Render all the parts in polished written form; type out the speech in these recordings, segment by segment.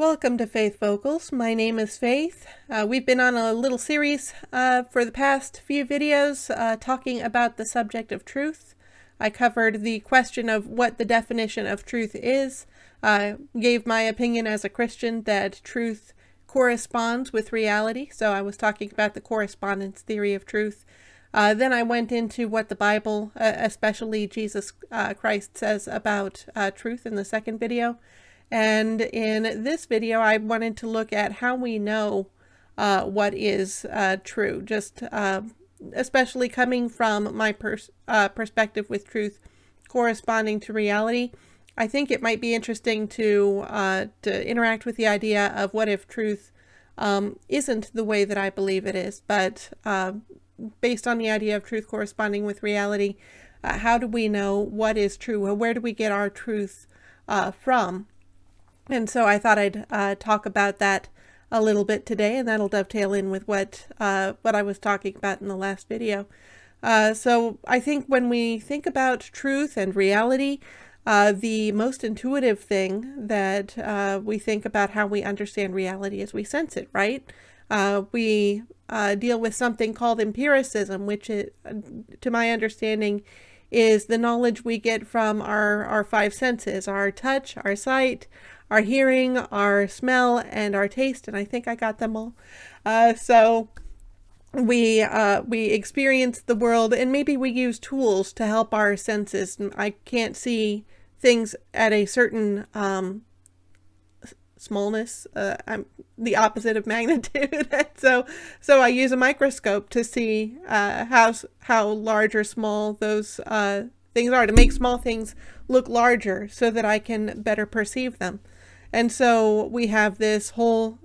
Welcome to Faith Vocals. My name is Faith. We've been on a little series for the past few videos talking about the subject of truth. I covered the question of what the definition of truth is. Gave my opinion as a Christian that truth corresponds with reality. So I was talking about the correspondence theory of truth. Then I went into what the Bible, especially Jesus Christ, says about truth in the second video. And in this video, I wanted to look at how we know what is true, just especially coming from my perspective with truth corresponding to reality. I think it might be interesting to interact with the idea of what if truth isn't the way that I believe it is, but based on the idea of truth corresponding with reality, how do we know what is true? Where do we get our truth from? And so I thought I'd talk about that a little bit today, and that'll dovetail in with what I was talking about in the last video. So I think when we think about truth and reality, the most intuitive thing that we think about how we understand reality is we sense it, right? We deal with something called empiricism, which to my understanding is the knowledge we get from our five senses: our touch, our sight, our hearing, our smell, and our taste, and I think I got them all. So we experience the world, and maybe we use tools to help our senses. I can't see things at a certain smallness. I'm the opposite of magnitude. so I use a microscope to see how large or small those things are, to make small things look larger so that I can better perceive them. And so we have this whole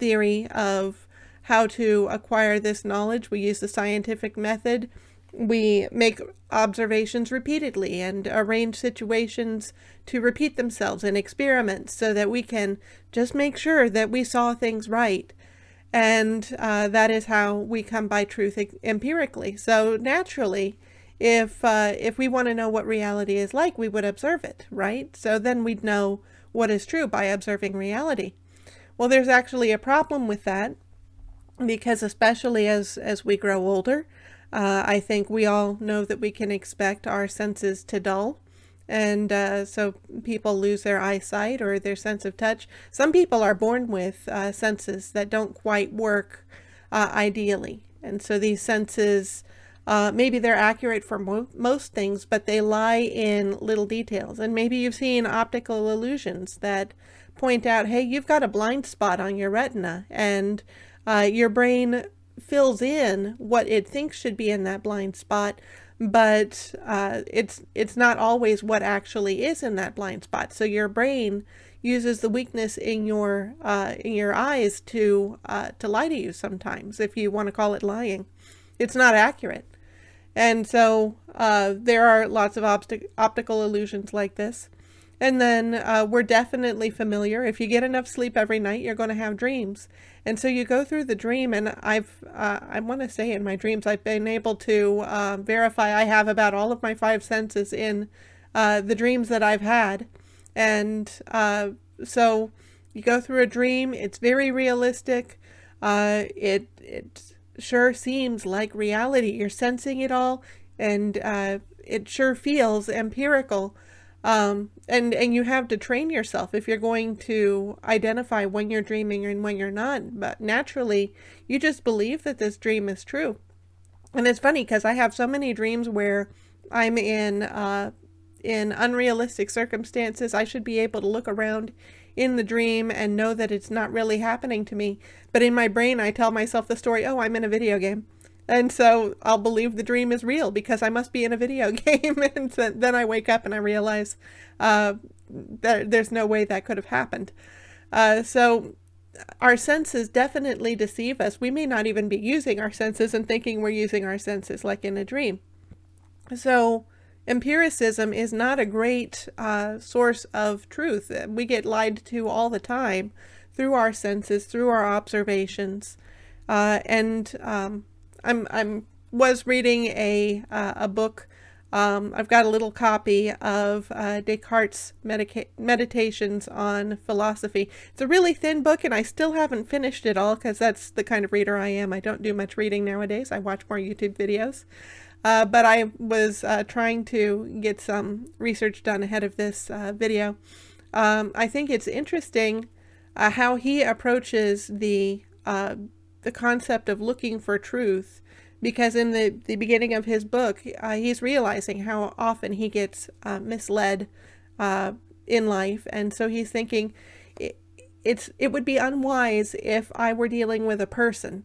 theory of how to acquire this knowledge. We use the scientific method. We make observations repeatedly and arrange situations to repeat themselves in experiments so that we can just make sure that we saw things right. And that is how we come by truth empirically. So naturally, if we want to know what reality is like, we would observe it, right? So then we'd know what is true by observing reality. Well, there's actually a problem with that, because especially as we grow older, I think we all know that we can expect our senses to dull, and so people lose their eyesight or their sense of touch. Some people are born with senses that don't quite work ideally, and so these senses, maybe they're accurate for most things, but they lie in little details. And maybe you've seen optical illusions that point out, hey, you've got a blind spot on your retina, and your brain fills in what it thinks should be in that blind spot, but it's not always what actually is in that blind spot. So your brain uses the weakness in your eyes to lie to you sometimes, if you want to call it lying. It's not accurate. And so there are lots of optical illusions like this. And then we're definitely familiar. If you get enough sleep every night, you're going to have dreams. And so you go through the dream, and I want to say in my dreams, I've been able to verify I have about all of my five senses in the dreams that I've had. And so you go through a dream. It's very realistic. It sure seems like reality. You're sensing it all, and it sure feels empirical. And you have to train yourself if you're going to identify when you're dreaming and when you're not. But naturally, you just believe that this dream is true. And it's funny because I have so many dreams where I'm in unrealistic circumstances. I should be able to look around in the dream and know that it's not really happening to me. But in my brain, I tell myself the story, oh, I'm in a video game. And so I'll believe the dream is real because I must be in a video game. And so then I wake up and I realize there's no way that could have happened. So our senses definitely deceive us. We may not even be using our senses and thinking we're using our senses like in a dream. So empiricism is not a great source of truth. We get lied to all the time through our senses, through our observations. I was reading a book I've got a little copy of Descartes' Meditations on Philosophy. It's a really thin book, and I still haven't finished it all because that's the kind of reader I am. I don't do much reading nowadays. I watch more YouTube videos. But I was trying to get some research done ahead of this video. I think it's interesting how he approaches the concept of looking for truth, because in the beginning of his book, he's realizing how often he gets misled in life, and so he's thinking it would be unwise if I were dealing with a person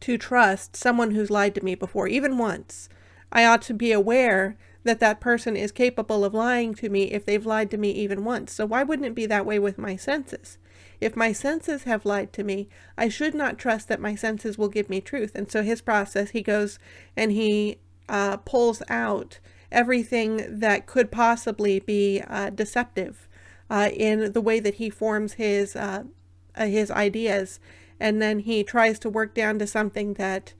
to trust someone who's lied to me before, even once. I ought to be aware that that person is capable of lying to me if they've lied to me even once. So why wouldn't it be that way with my senses? If my senses have lied to me, I should not trust that my senses will give me truth. And so his process, he goes and he pulls out everything that could possibly be deceptive in the way that he forms his ideas. And then he tries to work down to something that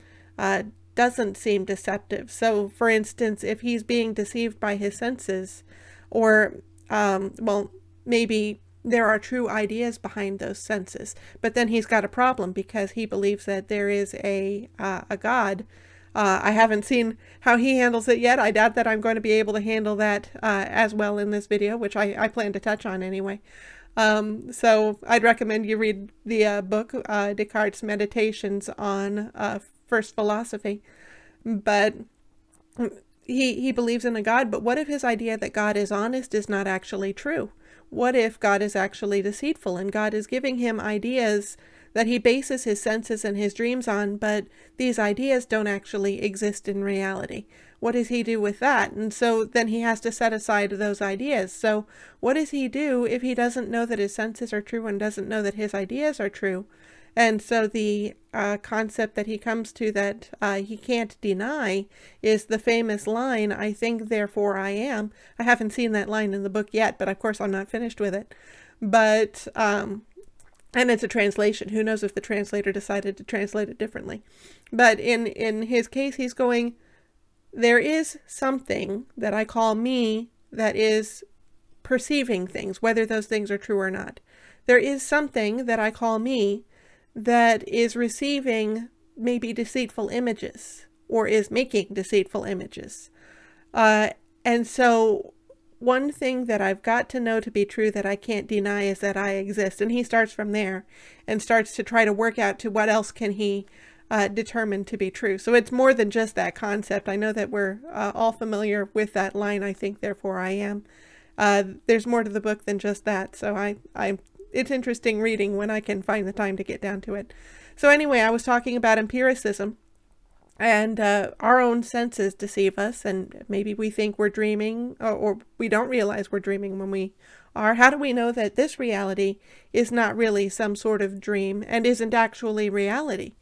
doesn't seem deceptive. So, for instance, if he's being deceived by his senses, or, well, maybe there are true ideas behind those senses, but then he's got a problem because he believes that there is a God. I haven't seen how he handles it yet. I doubt that I'm going to be able to handle that as well in this video, which I plan to touch on anyway. So I'd recommend you read the book, Descartes' Meditations on First Philosophy. But he believes in a God, but what if his idea that God is honest is not actually true? What if God is actually deceitful and God is giving him ideas that he bases his senses and his dreams on, but these ideas don't actually exist in reality? What does he do with that? And so then he has to set aside those ideas. So what does he do if he doesn't know that his senses are true and doesn't know that his ideas are true? And so the concept that he comes to that he can't deny is the famous line, "I think, therefore I am." I haven't seen that line in the book yet, but of course I'm not finished with it. But, and it's a translation. Who knows if the translator decided to translate it differently. But in his case, he's going, there is something that I call me that is perceiving things, whether those things are true or not. There is something that I call me that is receiving maybe deceitful images or is making deceitful images. And so one thing that I've got to know to be true that I can't deny is that I exist. And he starts from there and starts to try to work out to what else can he determine to be true. So it's more than just that concept. I know that we're all familiar with that line, "I think, therefore I am." There's more to the book than just that. So it's interesting reading when I can find the time to get down to it. So anyway, I was talking about empiricism, and our own senses deceive us, and maybe we think we're dreaming, or we don't realize we're dreaming when we are. How do we know that this reality is not really some sort of dream and isn't actually reality?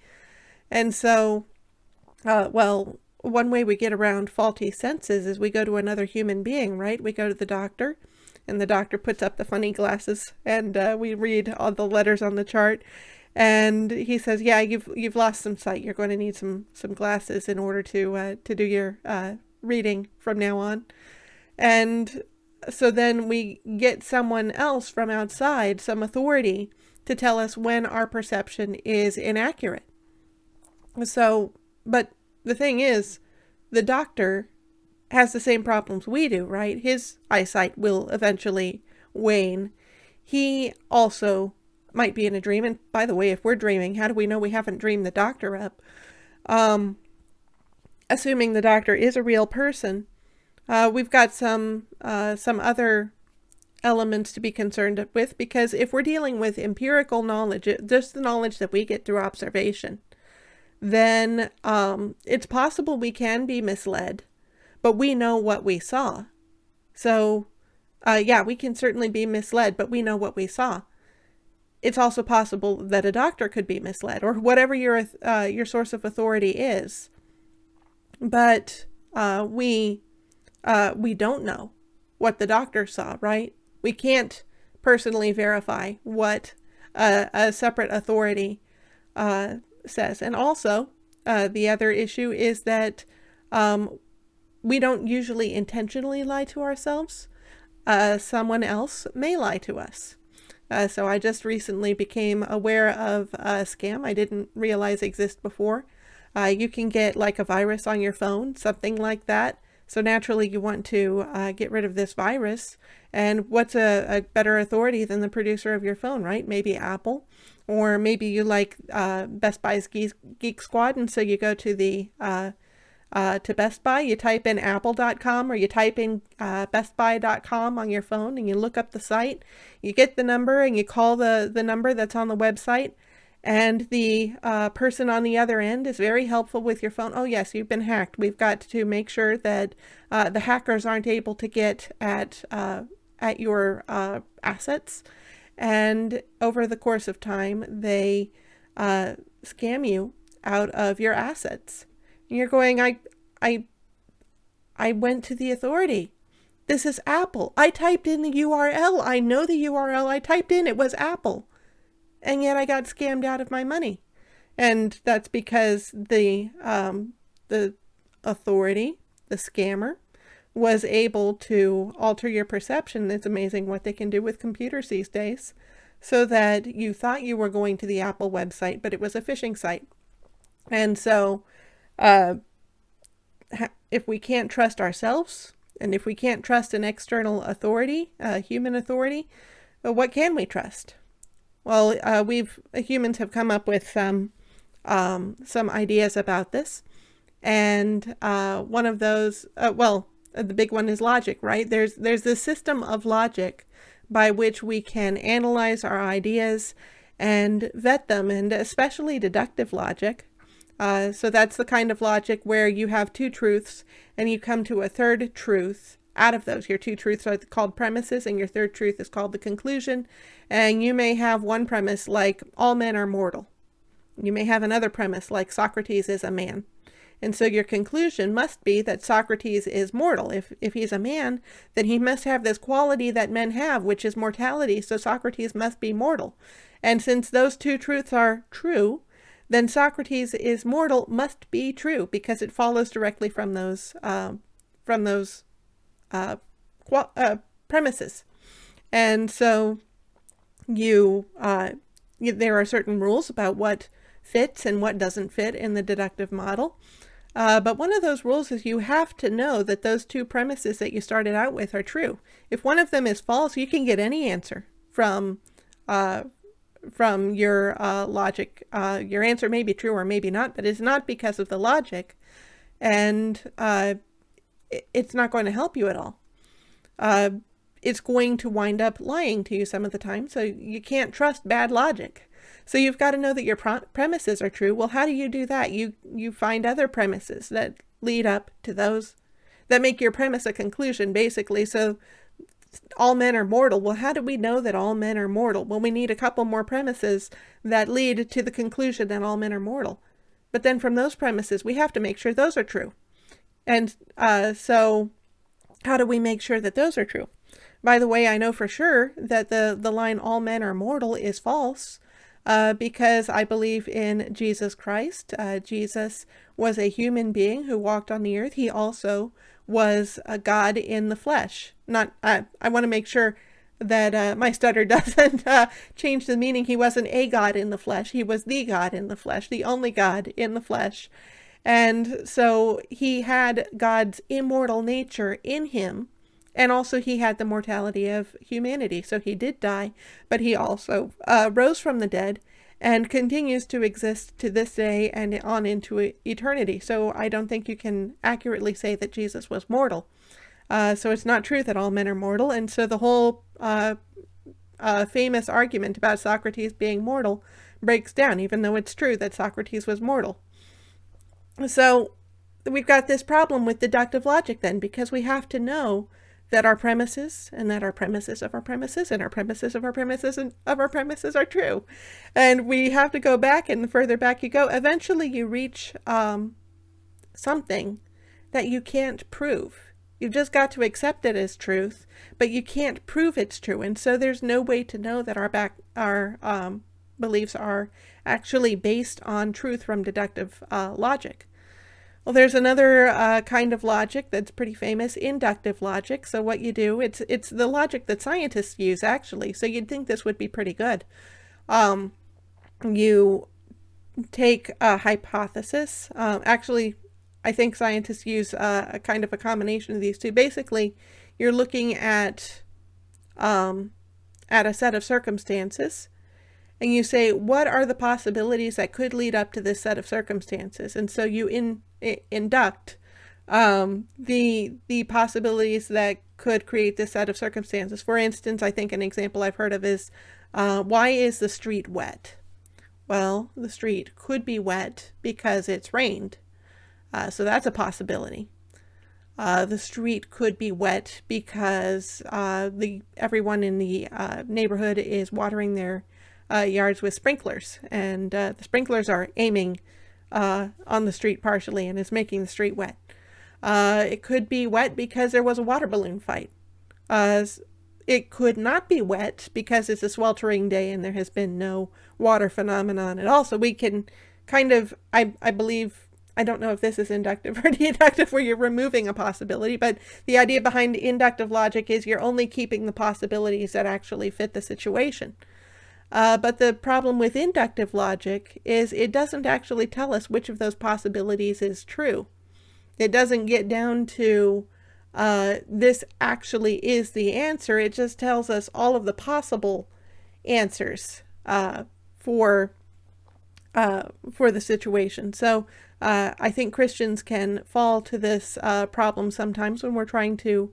And so, well, one way we get around faulty senses is we go to another human being, right? We go to the doctor, and the doctor puts up the funny glasses, and we read all the letters on the chart, and he says, "Yeah, you've lost some sight. You're going to need some glasses in order to do your reading from now on." And so then we get someone else from outside, some authority, to tell us when our perception is inaccurate. So, but the thing is, the doctor has the same problems we do, right? His eyesight will eventually wane. He also might be in a dream. And by the way, if we're dreaming, how do we know we haven't dreamed the doctor up? Assuming the doctor is a real person, we've got some other elements to be concerned with, because if we're dealing with empirical knowledge, just the knowledge that we get through observation, then it's possible we can be misled, but we know what we saw. So, yeah, we can certainly be misled, but we know what we saw. It's also possible that a doctor could be misled, or whatever your source of authority is. But we don't know what the doctor saw, right? We can't personally verify what a separate authority says. And also, the other issue is that we don't usually intentionally lie to ourselves. Someone else may lie to us. So I just recently became aware of a scam I didn't realize existed before. You can get like a virus on your phone, something like that. So naturally you want to get rid of this virus. And what's a better authority than the producer of your phone, right? Maybe Apple. Or maybe you like Best Buy's Geek Squad, and so you go to the to Best Buy, you type in apple.com or you type in bestbuy.com on your phone and you look up the site, you get the number and you call the number that's on the website, and the person on the other end is very helpful with your phone. Oh yes, you've been hacked. We've got to make sure that the hackers aren't able to get at your assets. And over the course of time, they scam you out of your assets. And you're going, I went to the authority. This is Apple. I typed in the URL. I know the URL I typed in. It was Apple. And yet I got scammed out of my money. And that's because the authority, the scammer, was able to alter your perception. It's amazing what they can do with computers these days, so that you thought you were going to the Apple website, but it was a phishing site. And so if we can't trust ourselves, and if we can't trust an external authority, human authority, what can we trust? Well, humans have come up with some ideas about this, and one of those, the big one is logic, right? There's this system of logic by which we can analyze our ideas and vet them, and especially deductive logic. So that's the kind of logic where you have two truths and you come to a third truth out of those. Your two truths are called premises, and your third truth is called the conclusion. And you may have one premise like all men are mortal. You may have another premise like Socrates is a man. And so your conclusion must be that Socrates is mortal. If he's a man, then he must have this quality that men have, which is mortality. So Socrates must be mortal. And since those two truths are true, then Socrates is mortal must be true, because it follows directly from those premises. And so there are certain rules about what fits and what doesn't fit in the deductive model. But one of those rules is you have to know that those two premises that you started out with are true. If one of them is false, you can get any answer from your logic. Your answer may be true or maybe not, but it's not because of the logic, and it's not going to help you at all. It's going to wind up lying to you some of the time, so you can't trust bad logic. So you've got to know that your premises are true. Well, how do you do that? You find other premises that lead up to those, that make your premise a conclusion, basically. So all men are mortal. Well, how do we know that all men are mortal? Well, we need a couple more premises that lead to the conclusion that all men are mortal. But then from those premises, we have to make sure those are true. And so how do we make sure that those are true? By the way, I know for sure that the line all men are mortal is false, because I believe in Jesus Christ. Jesus was a human being who walked on the earth. He also was a God in the flesh. I want to make sure that my stutter doesn't change the meaning. He wasn't a God in the flesh. He was the God in the flesh, the only God in the flesh. And so he had God's immortal nature in him. And also he had the mortality of humanity. So he did die, but he also rose from the dead and continues to exist to this day and on into eternity. So I don't think you can accurately say that Jesus was mortal. So it's not true that all men are mortal. And so the whole famous argument about Socrates being mortal breaks down, even though it's true that Socrates was mortal. So we've got this problem with deductive logic then, because we have to know that our premises, and that our premises of our premises, and our premises of our premises, and of our premises are true. And we have to go back, and the further back you go, eventually you reach something that you can't prove. You've just got to accept it as truth, but you can't prove it's true. And so there's no way to know that our beliefs are actually based on truth from deductive logic. Well, there's another kind of logic that's pretty famous, inductive logic. So what you do, it's the logic that scientists use, actually. So you'd think this would be pretty good. Um, you take a hypothesis. Actually, I think scientists use a kind of a combination of these two. Basically, you're looking at a set of circumstances, and you say, what are the possibilities that could lead up to this set of circumstances? And so you induct the possibilities that could create this set of circumstances. For instance, I think an example I've heard of is, why is the street wet? Well, the street could be wet because it's rained. So that's a possibility. The street could be wet because everyone in the neighborhood is watering their yards with sprinklers, and the sprinklers are aiming on the street partially and is making the street wet. It could be wet because there was a water balloon fight. It could not be wet because it's a sweltering day and there has been no water phenomenon at all. So we can kind of, I believe, I don't know if this is inductive or deductive where you're removing a possibility, but the idea behind inductive logic is you're only keeping the possibilities that actually fit the situation. But the problem with inductive logic is it doesn't actually tell us which of those possibilities is true. It doesn't get down to this actually is the answer. It just tells us all of the possible answers for the situation. So I think Christians can fall to this problem sometimes when we're trying to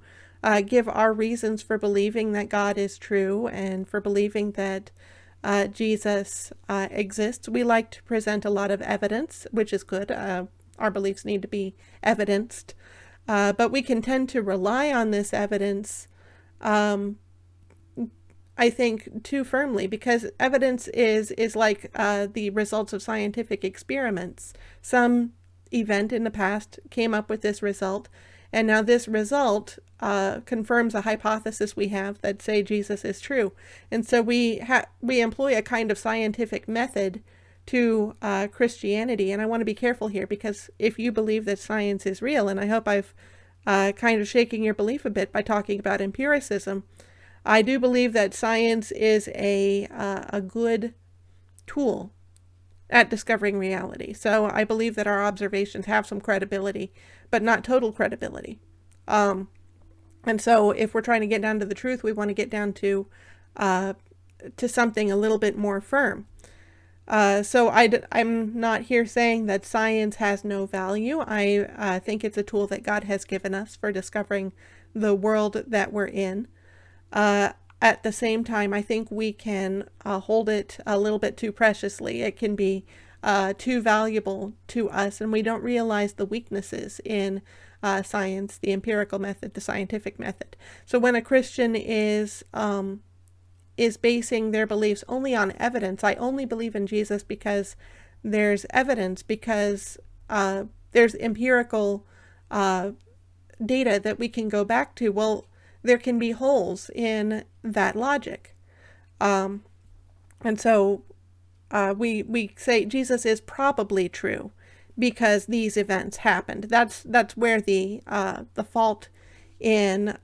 give our reasons for believing that God is true and for believing that Jesus exists. We like to present a lot of evidence, which is good. Our beliefs need to be evidenced. But we can tend to rely on this evidence, I think, too firmly, because evidence is like the results of scientific experiments. Some event in the past came up with this result, and now this result confirms a hypothesis we have that say Jesus is true. And so we employ a kind of scientific method to Christianity. And I want to be careful here, because if you believe that science is real, and I hope I've kind of shaking your belief a bit by talking about empiricism, I do believe that science is a good tool at discovering reality. So I believe that our observations have some credibility, but not total credibility. And so if we're trying to get down to the truth, we want to get down to something a little bit more firm. So I'm not here saying that science has no value. I think it's a tool that God has given us for discovering the world that we're in. At the same time, I think we can hold it a little bit too preciously. It can be too valuable to us, and we don't realize the weaknesses in science, the empirical method, the scientific method. So when a Christian is basing their beliefs only on evidence, I only believe in Jesus because there's evidence, because there's empirical data that we can go back to. Well, there can be holes in that logic. And so we say Jesus is probably true because these events happened. That's where the fault in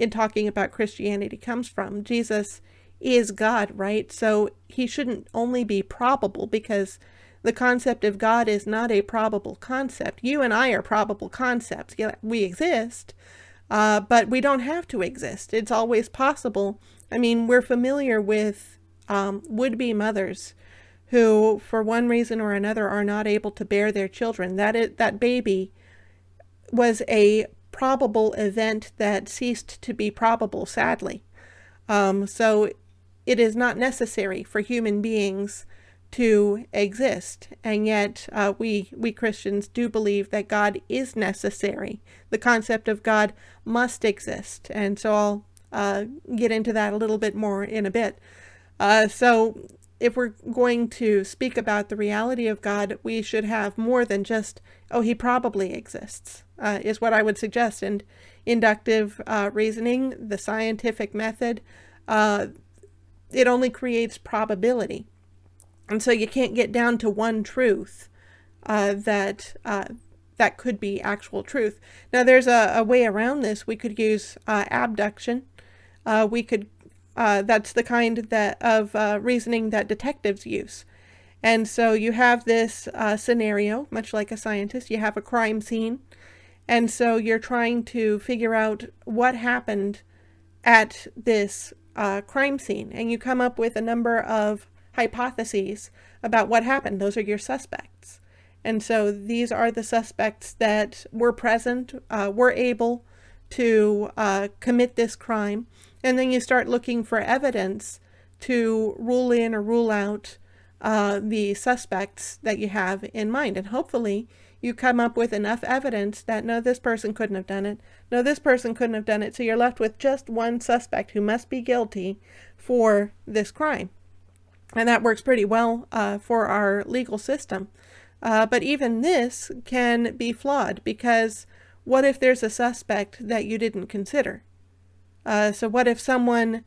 talking about Christianity comes from. Jesus is God, right? So he shouldn't only be probable, because the concept of God is not a probable concept. You and I are probable concepts. Yeah, we exist, but we don't have to exist. It's always possible. I mean, we're familiar with would-be mothers who, for one reason or another, are not able to bear their children. That baby was a probable event that ceased to be probable, sadly. So it is not necessary for human beings to exist, and yet we Christians do believe that God is necessary. The concept of God must exist, and so I'll get into that a little bit more in a bit. So if we're going to speak about the reality of God, we should have more than just, oh, he probably exists, is what I would suggest. And inductive reasoning, the scientific method, it only creates probability. And so you can't get down to one truth that that could be actual truth. Now, there's a way around this. We could use abduction. That's the kind of reasoning that detectives use. And so you have this scenario, much like a scientist. You have a crime scene. And so you're trying to figure out what happened at this crime scene. And you come up with a number of hypotheses about what happened. Those are your suspects. And so these are the suspects that were present, were able to commit this crime. And then you start looking for evidence to rule in or rule out the suspects that you have in mind. And hopefully you come up with enough evidence that, no, this person couldn't have done it. No, this person couldn't have done it. So you're left with just one suspect who must be guilty for this crime. And that works pretty well for our legal system. But even this can be flawed, because what if there's a suspect that you didn't consider? So what if someone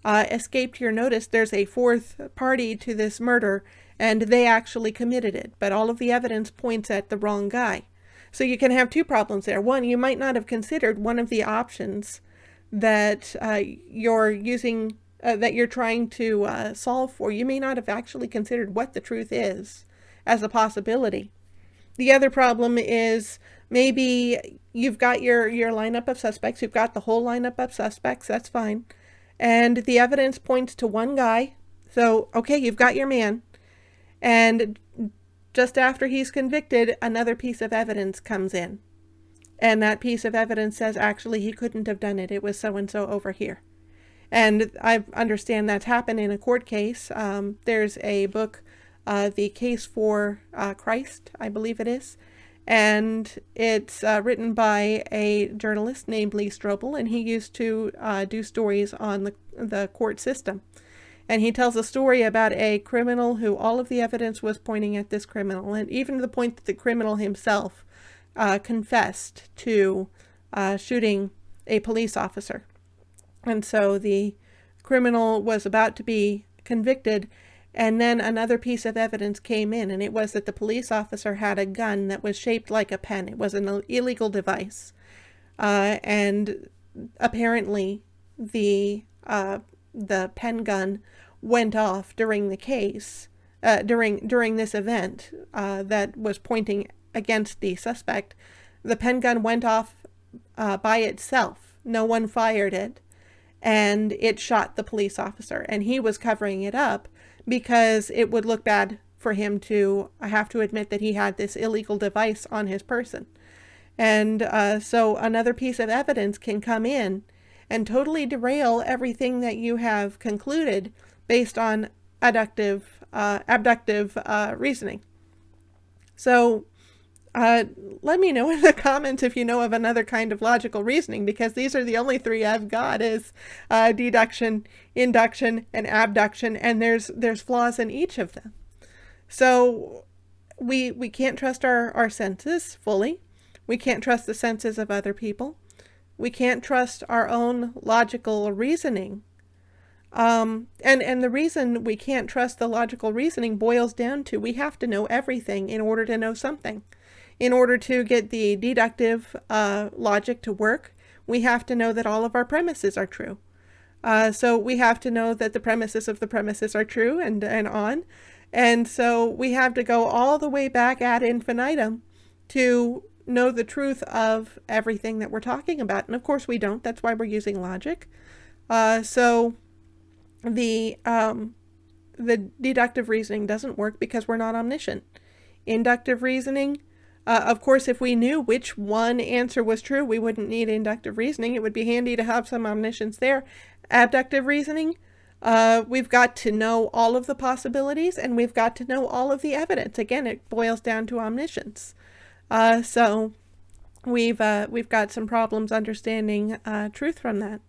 escaped your notice? There's a fourth party to this murder, and they actually committed it, but all of the evidence points at the wrong guy. So you can have two problems there. One, you might not have considered one of the options that you're using, that you're trying to solve for. You may not have actually considered what the truth is as a possibility. The other problem is maybe you've got your lineup of suspects. You've got the whole lineup of suspects. That's fine. And the evidence points to one guy. So, okay, you've got your man. And just after he's convicted, another piece of evidence comes in. And that piece of evidence says, actually, he couldn't have done it. It was so-and-so over here. And I understand that's happened in a court case. There's a book, The Case for Christ, I believe it is. And it's written by a journalist named Lee Strobel, and he used to do stories on the court system. And he tells a story about a criminal who all of the evidence was pointing at this criminal, and even to the point that the criminal himself confessed to shooting a police officer. And so the criminal was about to be convicted, and then another piece of evidence came in, and it was that the police officer had a gun that was shaped like a pen. It was an illegal device. And apparently the pen gun went off during the case, during this event that was pointing against the suspect. The pen gun went off by itself. No one fired it, and it shot the police officer. And he was covering it up because it would look bad for him to have to admit that he had this illegal device on his person. And so another piece of evidence can come in and totally derail everything that you have concluded based on abductive reasoning. So let me know in the comments if you know of another kind of logical reasoning, because these are the only three I've got, is deduction, induction, and abduction, and there's flaws in each of them. So we can't trust our senses fully. We can't trust the senses of other people. We can't trust our own logical reasoning. And the reason we can't trust the logical reasoning boils down to, we have to know everything in order to know something. In order to get the deductive logic to work, we have to know that all of our premises are true. So we have to know that the premises of the premises are true, and on. And so we have to go all the way back ad infinitum to know the truth of everything that we're talking about. And of course we don't. That's why we're using logic. So the deductive reasoning doesn't work because we're not omniscient. Inductive reasoning, of course, if we knew which one answer was true, we wouldn't need inductive reasoning. It would be handy to have some omniscience there. Abductive reasoning, we've got to know all of the possibilities, and we've got to know all of the evidence. Again, it boils down to omniscience. So we've got some problems understanding truth from that.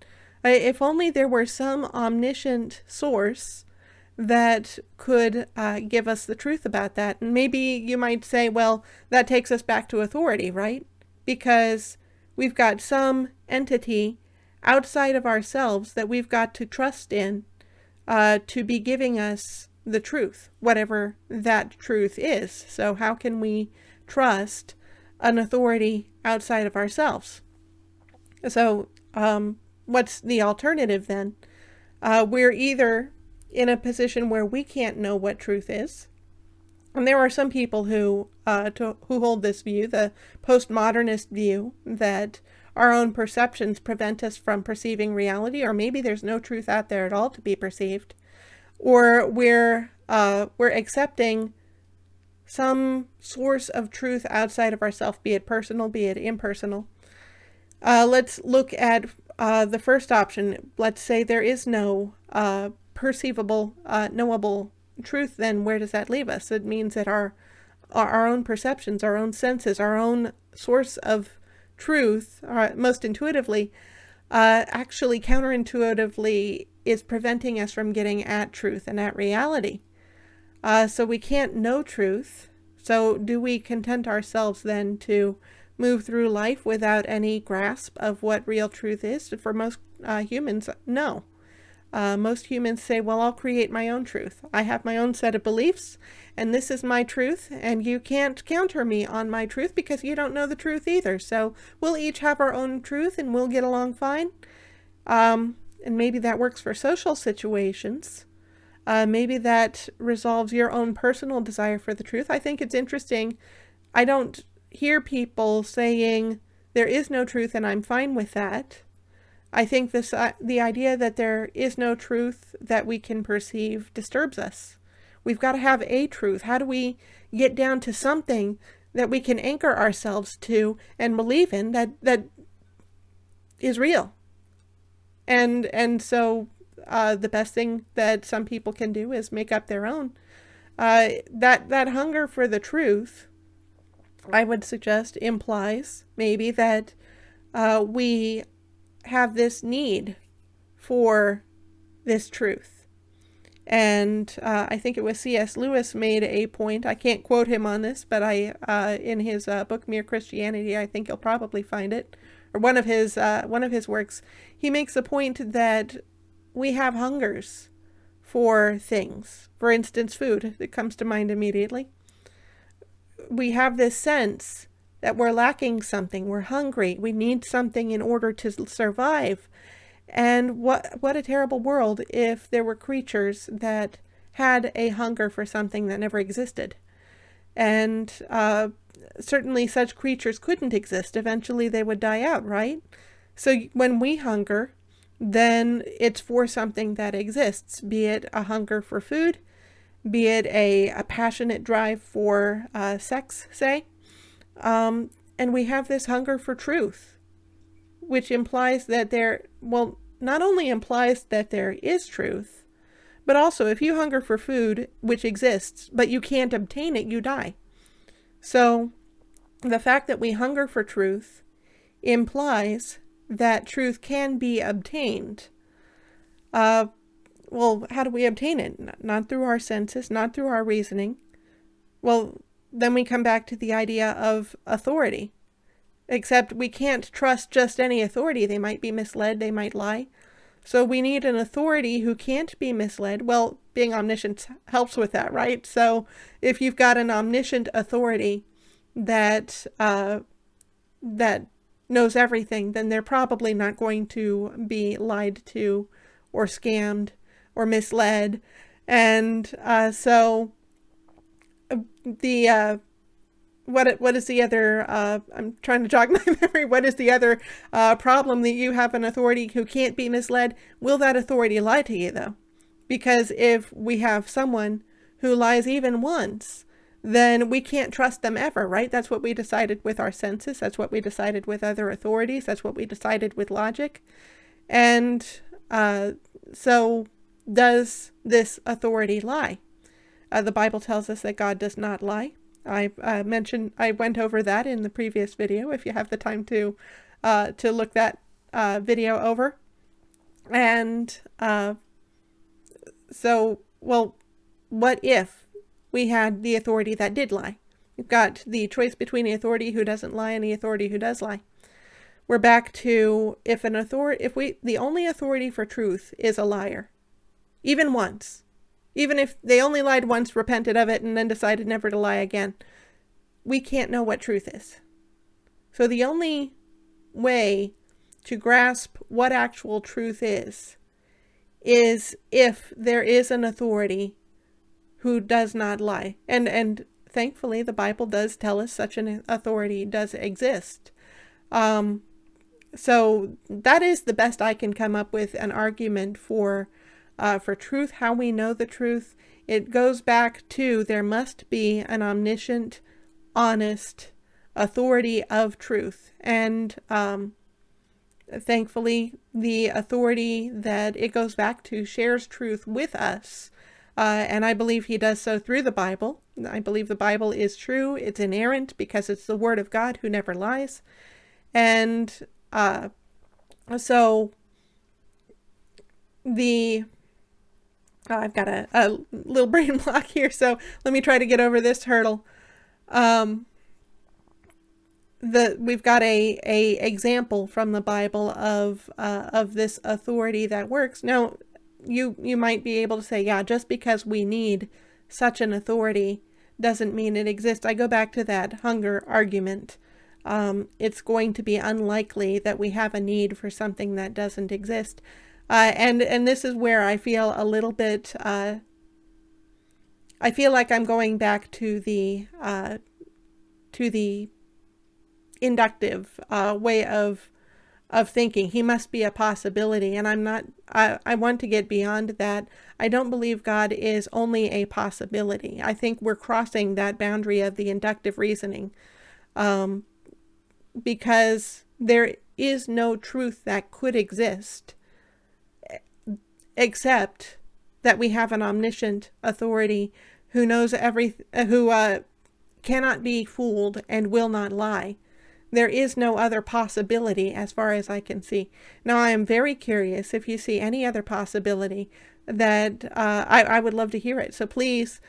If only there were some omniscient source that could give us the truth about that. And maybe you might say, well, that takes us back to authority, right? Because we've got some entity outside of ourselves that we've got to trust in to be giving us the truth, whatever that truth is. So how can we trust an authority outside of ourselves. So, what's the alternative then? We're either in a position where we can't know what truth is, and there are some people who hold this view, the postmodernist view, that our own perceptions prevent us from perceiving reality, or maybe there's no truth out there at all to be perceived, or we're accepting some source of truth outside of ourselves, be it personal, be it impersonal. Let's look at the first option. Let's say there is no perceivable, knowable truth. Then where does that leave us? It means that our own perceptions, our own senses, our own source of truth, most intuitively, actually counterintuitively is preventing us from getting at truth and at reality. So we can't know truth. So do we content ourselves then to move through life without any grasp of what real truth is? For most humans, no. Most humans say, well, I'll create my own truth. I have my own set of beliefs, and this is my truth, and you can't counter me on my truth because you don't know the truth either. So we'll each have our own truth, and we'll get along fine. And maybe that works for social situations. Maybe that resolves your own personal desire for the truth. I think it's interesting. I don't hear people saying there is no truth and I'm fine with that. I think the idea that there is no truth that we can perceive disturbs us. We've got to have a truth. How do we get down to something that we can anchor ourselves to and believe in that is real? And so the best thing that some people can do is make up their own. That hunger for the truth, I would suggest, implies maybe that we have this need for this truth. And I think it was C.S. Lewis made a point. I can't quote him on this, but in his book Mere Christianity, I think you'll probably find it, or one of his works. He makes a point that we have hungers for things. For instance, food, that comes to mind immediately. We have this sense that we're lacking something, we're hungry, we need something in order to survive. And what a terrible world if there were creatures that had a hunger for something that never existed. And certainly such creatures couldn't exist. Eventually they would die out, right? So when we hunger, then it's for something that exists, be it a hunger for food, be it a passionate drive for sex, say. And we have this hunger for truth, which implies that not only implies that there is truth, but also if you hunger for food, which exists, but you can't obtain it, you die. So the fact that we hunger for truth implies that truth can be obtained. Well, how do we obtain it? Not through our senses, not through our reasoning. Well, then we come back to the idea of authority. Except we can't trust just any authority. They might be misled, they might lie. So we need an authority who can't be misled. Well, being omniscient helps with that, right? So if you've got an omniscient authority that knows everything, then they're probably not going to be lied to or scammed or misled. And so what is the other, I'm trying to jog my memory, what is the other problem that you have an authority who can't be misled? Will that authority lie to you, though? Because if we have someone who lies even once, then we can't trust them ever, right? That's what we decided with our senses. That's what we decided with other authorities. That's what we decided with logic. And so does this authority lie? The Bible tells us that God does not lie. I went over that in the previous video, if you have the time to look that video over. And well, what if we had the authority that did lie? We've got the choice between the authority who doesn't lie and the authority who does lie. We're back to if the only authority for truth is a liar, even once. Even if they only lied once, repented of it, and then decided never to lie again, we can't know what truth is. So the only way to grasp what actual truth is if there is an authority who does not lie. And thankfully, the Bible does tell us such an authority does exist. So that is the best I can come up with an argument for truth, how we know the truth. It goes back to there must be an omniscient, honest authority of truth. And thankfully, the authority that it goes back to shares truth with us. And I believe he does so through the Bible. I believe the Bible is true. It's inerrant because it's the Word of God who never lies. And so I've got a little brain block here, so let me try to get over this hurdle. We've got a example from the Bible of this authority that works. Now, you might be able to say, yeah, just because we need such an authority doesn't mean it exists. I go back to that hunger argument. It's going to be unlikely that we have a need for something that doesn't exist. And this is where I feel a little bit, I feel like I'm going back to the inductive way of thinking. He must be a possibility, and I'm not. I want to get beyond that. I don't believe God is only a possibility. I think we're crossing that boundary of the inductive reasoning, because there is no truth that could exist except that we have an omniscient authority who knows everything, who cannot be fooled and will not lie. There is no other possibility as far as I can see. Now, I am very curious if you see any other possibility that I would love to hear it. So please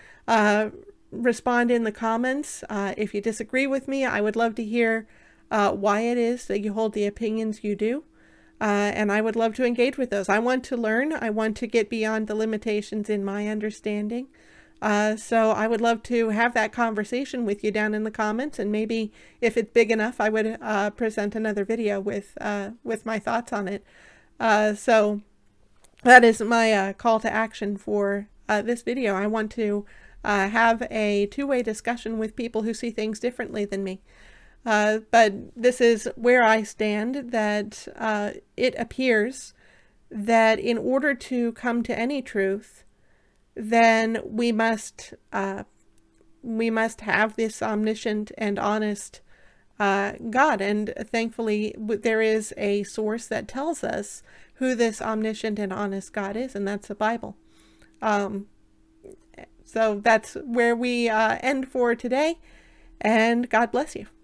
respond in the comments. If you disagree with me, I would love to hear why it is that you hold the opinions you do. And I would love to engage with those. I want to learn. I want to get beyond the limitations in my understanding. So I would love to have that conversation with you down in the comments, and maybe if it's big enough, I would present another video with my thoughts on it. So that is my call to action for this video. I want to have a two-way discussion with people who see things differently than me. But this is where I stand, that it appears that in order to come to any truth, then we must have this omniscient and honest God. And thankfully, there is a source that tells us who this omniscient and honest God is, and that's the Bible. So that's where we end for today, and God bless you.